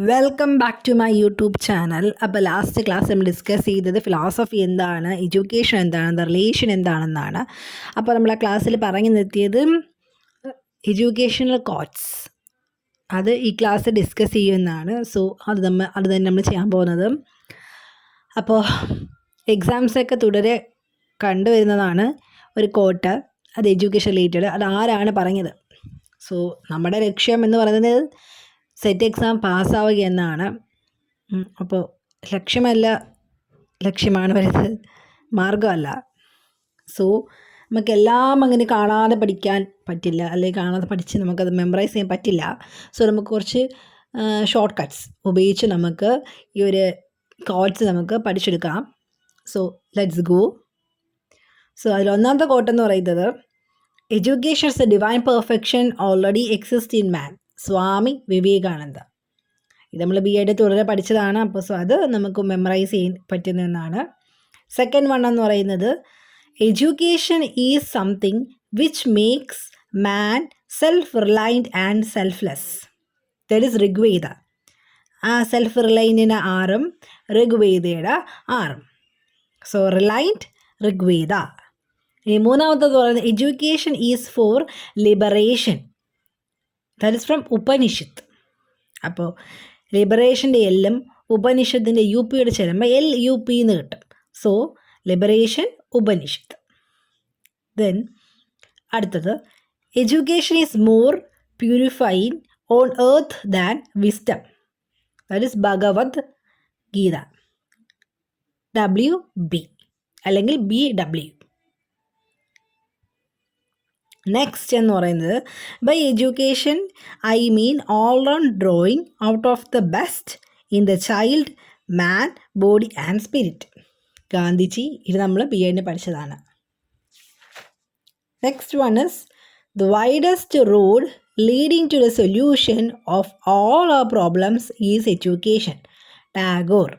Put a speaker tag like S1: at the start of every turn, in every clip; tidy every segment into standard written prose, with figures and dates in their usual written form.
S1: Welcome back to my YouTube channel. അപ്പോൾ last class നമ്മൾ discuss ചെയ്തത് ഫിലോസഫി എന്താണ്, എഡ്യൂക്കേഷൻ എന്താണ്, റിലേഷൻ എന്താണെന്നാണ്. അപ്പോൾ നമ്മൾ ആ ക്ലാസ്സിൽ പറഞ്ഞു നിർത്തിയത് എഡ്യൂക്കേഷണൽ കോട്ട്സ്, അത് ഈ ക്ലാസ് ഡിസ്കസ് ചെയ്യുന്നതാണ്. സോ അത് തന്നെ നമ്മൾ ചെയ്യാൻ പോകുന്നത്. അപ്പോൾ എക്സാംസൊക്കെ തുടരെ കണ്ടുവരുന്നതാണ് ഒരു കോട്ട്, അത് എഡ്യൂക്കേഷൻ റിലേറ്റഡ്. അത് ആരാണ് പറഞ്ഞത്? സോ നമ്മുടെ ലക്ഷ്യം എന്ന് പറയുന്നത് സെറ്റ് എക്സാം പാസ്സാവുക എന്നാണ്. അപ്പോൾ ലക്ഷ്യമാണ് വരുന്നത്, മാർഗമല്ല. സോ നമുക്കെല്ലാം അങ്ങനെ കാണാതെ പഠിക്കാൻ പറ്റില്ല, അല്ലെങ്കിൽ കാണാതെ പഠിച്ച് നമുക്കത് മെമ്മറൈസ് ചെയ്യാൻ പറ്റില്ല. സോ നമുക്ക് കുറച്ച് ഷോർട്ട് കട്ട്സ് ഉപയോഗിച്ച് നമുക്ക് ഈ ഒരു കോട്ട്സ് നമുക്ക് പഠിച്ചെടുക്കാം. So let's go. സോ അതിൽ ഒന്നാമത്തെ കോട്ടെന്ന് പറയുന്നത്, education is a divine perfection already exist in man. Swami Vivekananda. ഇത് നമ്മൾ BEd തുടരെ പഠിച്ചതാണ്. അപ്പോൾ സോ അത് നമുക്ക് മെമ്മറൈസ് ചെയ്യാൻ പറ്റുന്നതാണ്. സെക്കൻഡ് വൺ എന്ന് പറയുന്നത്, education is something which makes man self reliant and selfless. That is Rigveda. ആ സെൽഫ് റിലയൻറ്റിന് ആറും ഋഗ്വേദയുടെ ആറും. So reliant Rigveda. ഇനി മൂന്നാമത്തത് പറയുന്നത്, education is for liberation. That is from Upanishad. അപ്പോൾ ലിബറേഷൻ്റെ എല്ലും ഉപനിഷത്തിൻ്റെ UPയുടെ ചേരുമ്പോൾ LUP എന്ന് കിട്ടും. So liberation Upanishad. ദെൻ അടുത്തത്, education is more purifying on earth than wisdom. That is Bhagavad Gita. WB അല്ലെങ്കിൽ BW. നെക്സ്റ്റ് എന്ന് പറയുന്നത്, by education I mean all round drawing out of the best in the child, man, body and spirit. Gandhiji. ഇത് നമ്മൾ BEd പഠിച്ചതാണ്. Next one is, the widest road leading to the solution of all our problems is education. Tagore.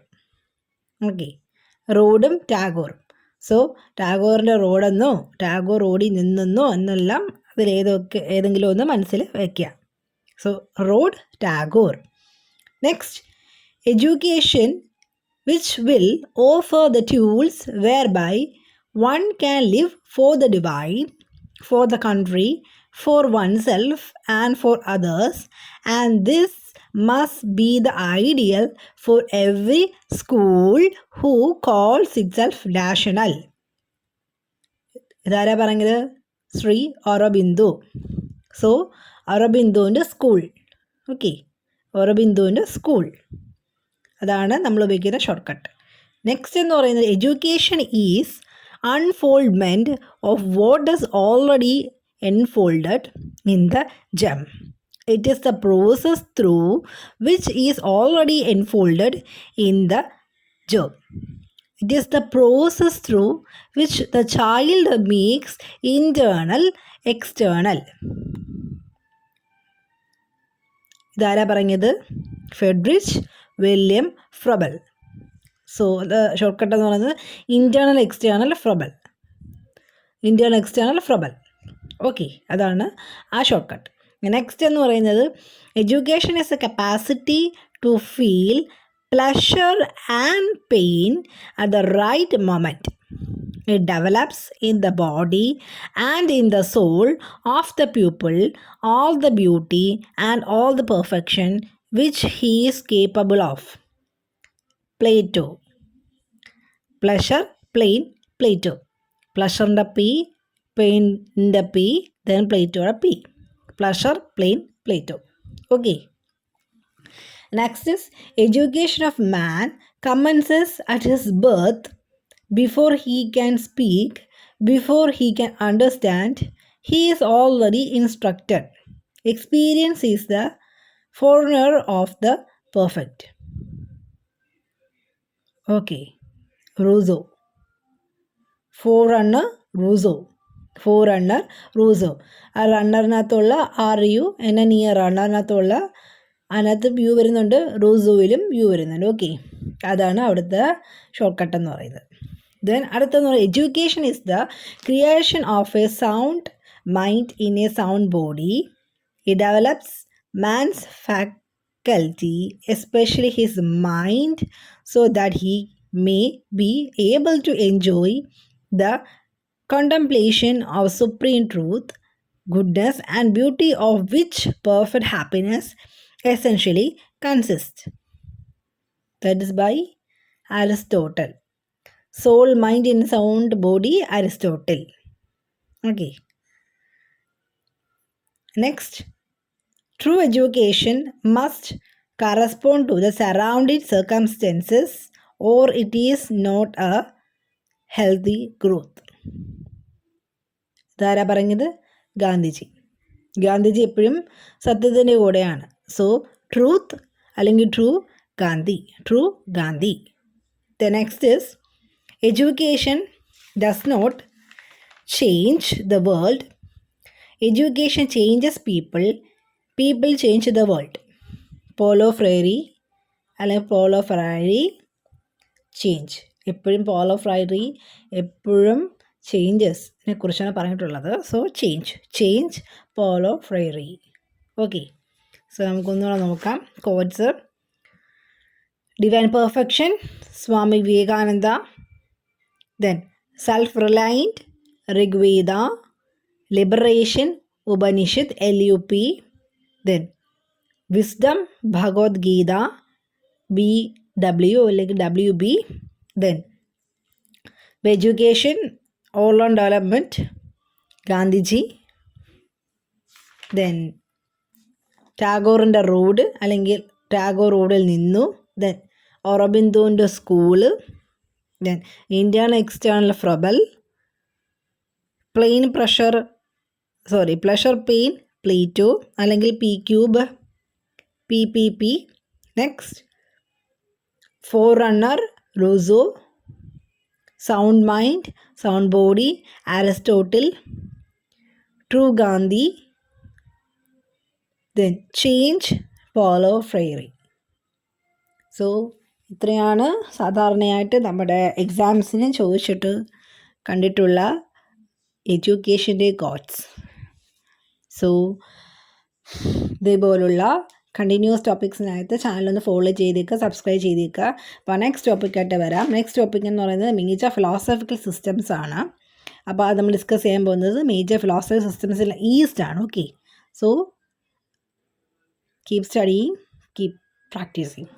S1: Okay, റോഡും ടാഗോറും. So ടാഗോറിൻ്റെ റോഡെന്നോ ടാഗോർ റോഡിൽ നിന്നെന്നോ എന്നെല്ലാം ഏതെങ്കിലും ഒന്ന് മനസ്സിൽ വയ്ക്കുക. So road, Tagore. Next, education which will offer the tools whereby one can live for the divine, for the country, for oneself and for others, and this must be the ideal for every school who calls itself national. ഇതാരാ പറഞ്ഞത്? Sri Aurobindo. So അരബിന്ദുവിൻ്റെ school. Okay, അരബിന്ദുവിൻ്റെ school. അതാണ് നമ്മൾ ഉപയോഗിക്കുന്ന shortcut. Next എന്ന് പറയുന്നത്, education is unfoldment of what is already enfolded in the germ. It is the process through which is already enfolded in the germ. It is the process through which the child makes internal, external. ഇതാരാ പറഞ്ഞത്? Friedrich William Froebel. So shortcut എന്ന് പറയുന്നത് internal, external, Froebel. Internal, external, Froebel. Okay, അതാണ് ആ shortcut. Next എന്ന് പറയുന്നത്, education is a capacity to feel pleasure and pain at the right moment. It develops in the body and in the soul of the people all the beauty and all the perfection which he is capable of. Plato. Pleasure, plain, Plato. പ്ലഷറിൻ്റെ P, പെയിൻ്റെ P, then പ്ലേറ്റോയുടെ P. Pleasure, plain, Plato. Okay. Next is, education of man commences at his birth. Before he can speak, before he can understand, he is already instructed. Experience is the forerunner of the perfect. Okay. Rousseau. Forerunner, Rousseau. Forerunner Rousseau. ആ റണ്ണറിനകത്തുള്ള RU ഈ റണ്ണറിനകത്തുള്ള അതിനകത്ത് view വരുന്നുണ്ട്, റൂസോയിലും view വരുന്നുണ്ട്. Okay, അതാണ് അവിടുത്തെ short cut എന്ന് പറയുന്നത്. ദെൻ അടുത്തെന്ന് പറയുന്നത്, education is the creation of A sound mind in A sound body. It develops man's faculty, especially his mind, so that he may be able to enjoy the contemplation of supreme truth, goodness, and beauty, of which perfect happiness essentially consists. That is by Aristotle. Soul, mind, and sound body, Aristotle. Okay. Next, true education must correspond to the surrounding circumstances, or it is not a healthy growth. ഇതാരാ പറഞ്ഞത്? ഗാന്ധിജി. ഗാന്ധിജി എപ്പോഴും സത്യത്തിൻ്റെ കൂടെയാണ്. So truth അല്ലെങ്കിൽ true Gandhi, true Gandhi. The next is education does not change the world. Education changes people. People change the world. Paulo Freire അല്ലെങ്കിൽ Paulo Freire change. എപ്പോഴും Paulo Freire എപ്പോഴും ചേഞ്ചസിനെ കുറിച്ചാണ് പറഞ്ഞിട്ടുള്ളത്. So change Paulo Freire. Okay. So നമുക്കൊന്നുകൂടെ നോക്കാം quotes. Divine perfection, Swami Vivekananda. Then self-reliant, Rigveda. Liberation, Upanishad, LUP. Then wisdom, Bhagavad Gita, BW like WB. Then education, all on development, Gandhiji. Then ടാഗോറിൻ്റെ road അല്ലെങ്കിൽ ടാഗോർ റോഡിൽ നിന്നു. ദെൻ ഓറബിന്ദുവിൻ്റെ school. Then internal external Froebel. Pleasure pain, Plato അല്ലെങ്കിൽ P cube, PPP. Next forerunner, Rousseau. Sound mind, sound body, Aristotle. True Gandhi. Then change, Paulo Freire. So ഇത്രയാണ് സാധാരണയായിട്ട് നമ്മുടെ എക്സാംസിന് ചോദിച്ചിട്ട് കണ്ടിട്ടുള്ള എഡ്യൂക്കേഷൻ്റെ കോഡ്സ്. സോ ഇതേപോലുള്ള കണ്ടിന്യൂസ് ടോപ്പിക്സിനായിട്ട് ചാനലൊന്ന് ഫോളോ ചെയ്തേക്കുക, സബ്സ്ക്രൈബ് ചെയ്തേക്കുക. അപ്പോൾ നെക്സ്റ്റ് ടോപ്പിക്കായിട്ട് വരാം. നെക്സ്റ്റ് ടോപ്പിക് എന്ന് പറയുന്നത് മേജർ ഫിലോസഫിക്കൽ സിസ്റ്റംസ് ആണ്. അപ്പോൾ അത് നമ്മൾ ഡിസ്കസ് ചെയ്യാൻ പോകുന്നത് മേജർ ഫിലോസഫിക്കൽ സിസ്റ്റംസിൽ ഈസ്റ്റ് ആണ്. Okay. So keep studying, keep practising.